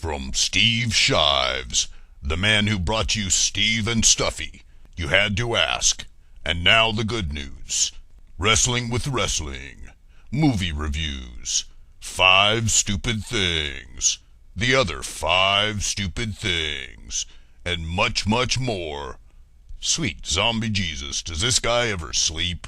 From Steve Shives, the man who brought you Steve and Stuffy. You had to ask. And now the good news. Wrestling with Wrestling. Movie reviews. 5 Stupid Things. The Other 5 Stupid Things. And much, much more. Sweet zombie Jesus, does this guy ever sleep?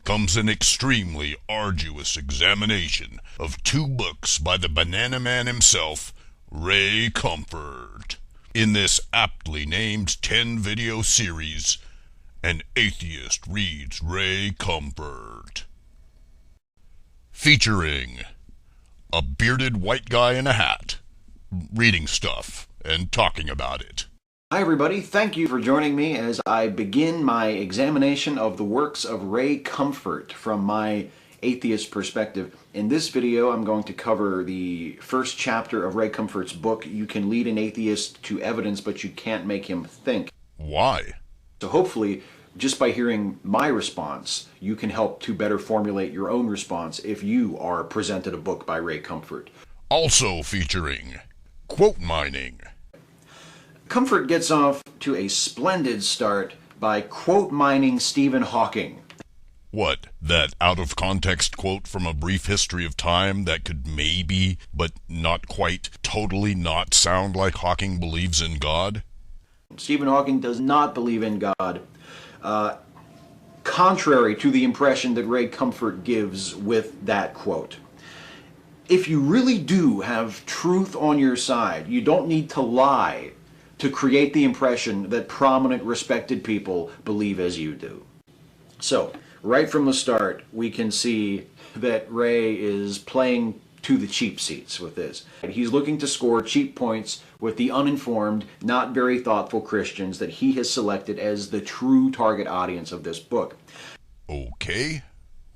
Comes an extremely arduous examination of 2 books by the Banana Man himself, Ray Comfort. In this aptly named 10-video series, An Atheist Reads Ray Comfort. Featuring a bearded white guy in a hat, reading stuff and talking about it. Hi everybody, thank you for joining me as I begin my examination of the works of Ray Comfort from my atheist perspective. In this video I'm going to cover the first chapter of Ray Comfort's book, You Can Lead an Atheist to Evidence But You Can't Make Him Think. Why? So hopefully, just by hearing my response, you can help to better formulate your own response if you are presented a book by Ray Comfort. Also featuring quote mining. Comfort gets off to a splendid start by quote mining Stephen Hawking. What, that out-of-context quote from A Brief History of Time that could maybe, but not quite, totally not sound like Hawking believes in God? Stephen Hawking does not believe in God, contrary to the impression that Ray Comfort gives with that quote. If you really do have truth on your side, you don't need to lie to create the impression that prominent, respected people believe as you do. So, right from the start, we can see that Ray is playing to the cheap seats with this. He's looking to score cheap points with the uninformed, not very thoughtful Christians that he has selected as the true target audience of this book. Okay.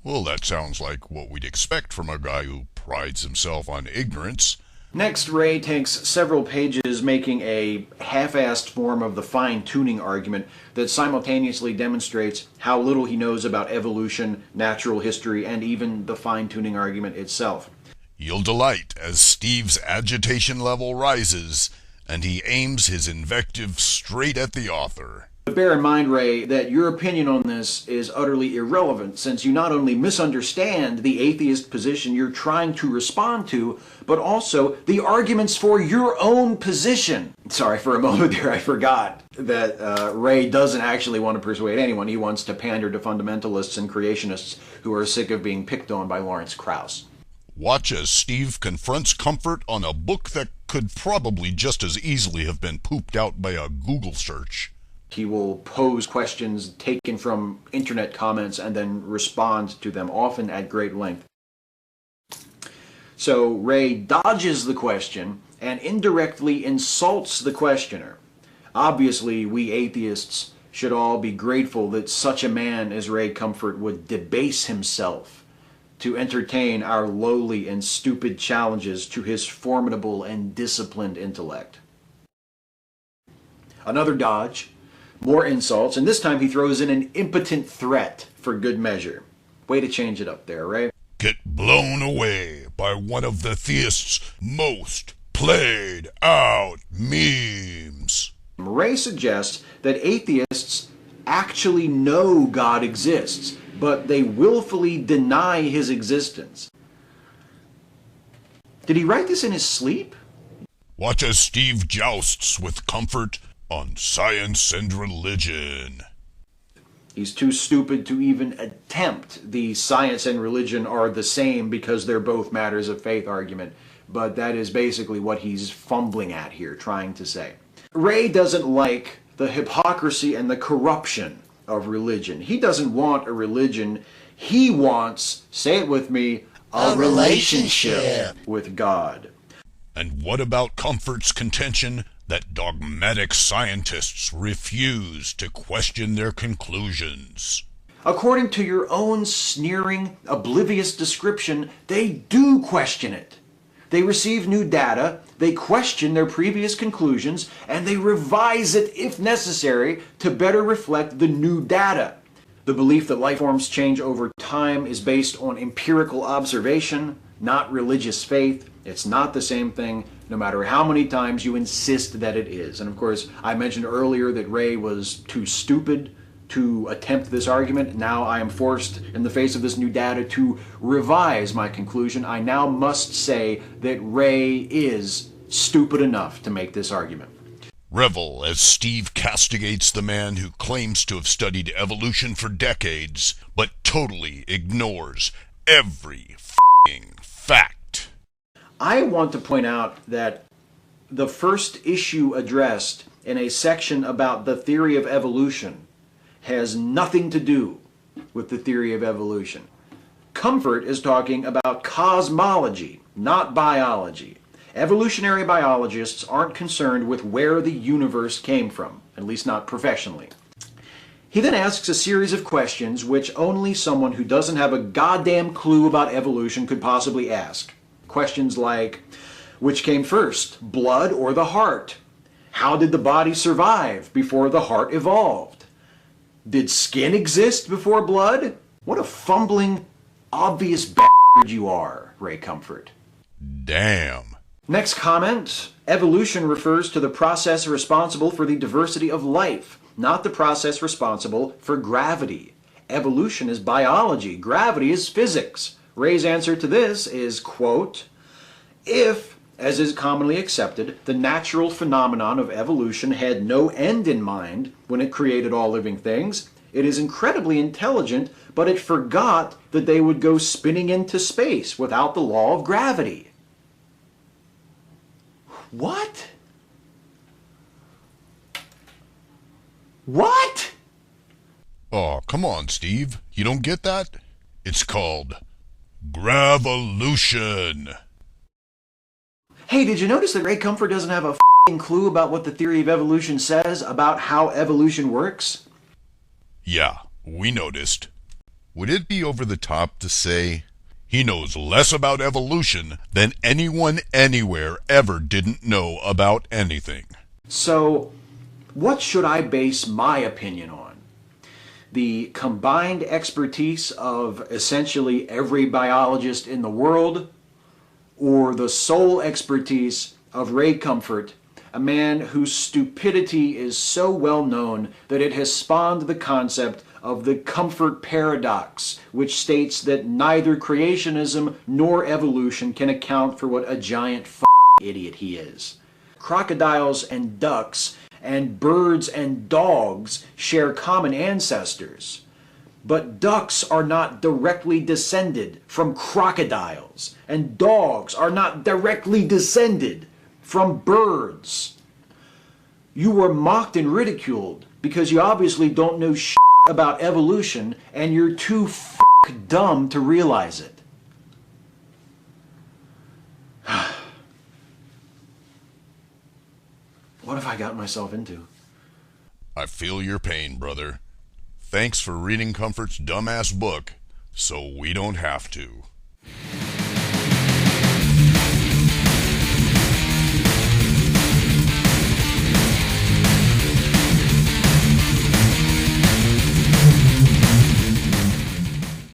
Well, that sounds like what we'd expect from a guy who prides himself on ignorance. Next, Ray takes several pages making a half-assed form of the fine-tuning argument that simultaneously demonstrates how little he knows about evolution, natural history, and even the fine-tuning argument itself. You'll delight as Steve's agitation level rises, and he aims his invective straight at the author. But bear in mind, Ray, that your opinion on this is utterly irrelevant, since you not only misunderstand the atheist position you're trying to respond to, but also the arguments for your own position. Sorry, for a moment there I forgot that Ray doesn't actually want to persuade anyone. He wants to pander to fundamentalists and creationists who are sick of being picked on by Lawrence Krauss. Watch as Steve confronts Comfort on a book that could probably just as easily have been pooped out by a Google search. He will pose questions taken from internet comments and then respond to them, often at great length. So Ray dodges the question and indirectly insults the questioner. Obviously, we atheists should all be grateful that such a man as Ray Comfort would debase himself to entertain our lowly and stupid challenges to his formidable and disciplined intellect. Another dodge. More insults, and this time he throws in an impotent threat for good measure. Way to change it up there, Ray. Get blown away by one of the theist's most played out memes. Ray suggests that atheists actually know God exists, but they willfully deny his existence. Did he write this in his sleep? Watch as Steve jousts with Comfort on science and religion. He's too stupid to even attempt the science and religion are the same because they're both matters of faith argument, but that is basically what he's fumbling at here, trying to say. Ray doesn't like the hypocrisy and the corruption of religion. He doesn't want a religion. He wants, say it with me, a relationship with God. And what about Comfort's contention that dogmatic scientists refuse to question their conclusions? According to your own sneering, oblivious description, they do question it. They receive new data, they question their previous conclusions, and they revise it if necessary to better reflect the new data. The belief that life forms change over time is based on empirical observation, not religious faith, It's not the same thing, no matter how many times you insist that it is. And of course, I mentioned earlier that Ray was too stupid to attempt this argument. Now I am forced, in the face of this new data, to revise my conclusion. I now must say that Ray is stupid enough to make this argument. Revel as Steve castigates the man who claims to have studied evolution for decades, but totally ignores every f***ing fact. I want to point out that the first issue addressed in a section about the theory of evolution has nothing to do with the theory of evolution. Comfort is talking about cosmology, not biology. Evolutionary biologists aren't concerned with where the universe came from, at least not professionally. He then asks a series of questions which only someone who doesn't have a goddamn clue about evolution could possibly ask. Questions like, which came first, blood or the heart? How did the body survive before the heart evolved? Did skin exist before blood? What a fumbling, obvious bastard you are, Ray Comfort. Damn. Next comment, evolution refers to the process responsible for the diversity of life, not the process responsible for gravity. Evolution is biology, gravity is physics. Ray's answer to this is, quote, if, as is commonly accepted, the natural phenomenon of evolution had no end in mind when it created all living things, it is incredibly intelligent, but it forgot that they would go spinning into space without the law of gravity. What? What? Oh, come on, Steve. You don't get that? It's called GRAVOLUTION. Hey, did you notice that Ray Comfort doesn't have a f***ing clue about what the theory of evolution says about how evolution works? Yeah, we noticed. Would it be over the top to say he knows less about evolution than anyone anywhere ever didn't know about anything? So, what should I base my opinion on? The combined expertise of essentially every biologist in the world, or the sole expertise of Ray Comfort, a man whose stupidity is so well known that it has spawned the concept of the comfort paradox, which states that neither creationism nor evolution can account for what a giant idiot he is. Crocodiles and ducks and birds and dogs share common ancestors. But ducks are not directly descended from crocodiles, and dogs are not directly descended from birds. You were mocked and ridiculed because you obviously don't know shit about evolution, and you're too dumb to realize it. What have I got myself into? I feel your pain, brother. Thanks for reading Comfort's dumbass book, so we don't have to.